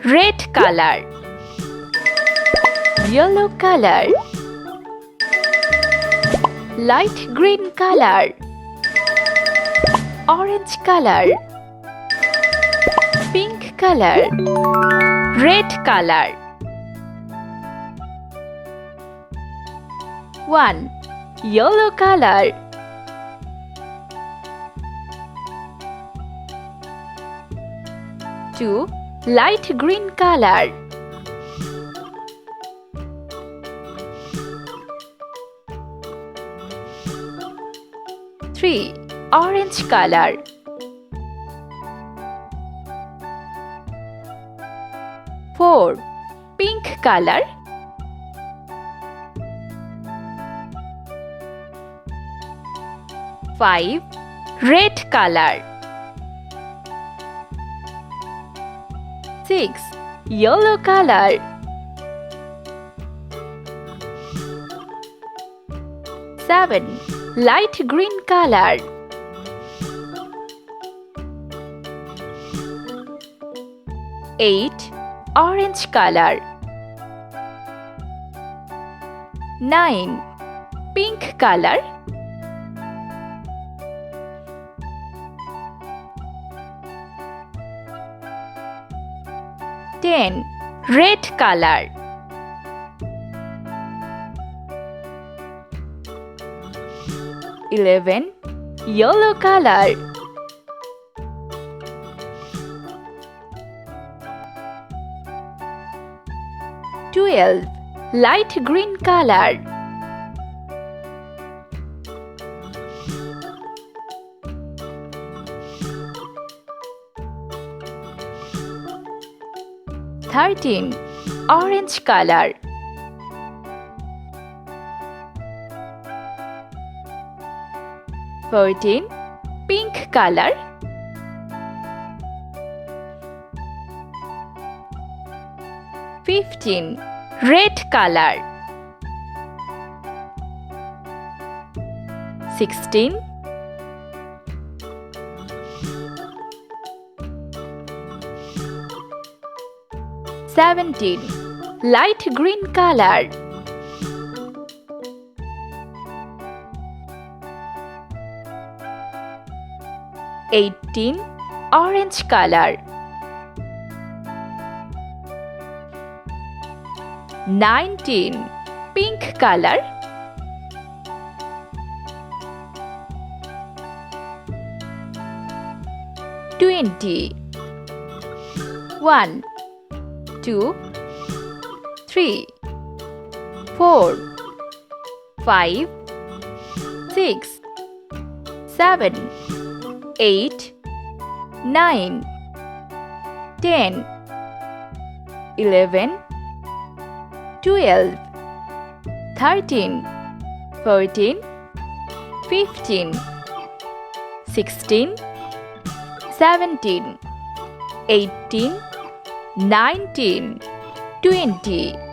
Red color, yellow color, light green color, orange color, pink color, red color. 1. Yellow color. 2. Light green color. 3. Orange color. 4. Pink color. 5. Red color. 6. Yellow color. 7. Light green color. 8. Orange color. 9. Pink color. 10. Red color. 11. Yellow color. 12. Light green color. 13. Orange color. 14. Pink color. 15. Red color. 16. 17. Light green color. 18. Orange color. 19. Pink color. 20. 1, 2, 3, 4, 5, 6, 7, 8, 9, 10, 11, 12, 13, 14, 15, 16, 17, 18, 19, 20.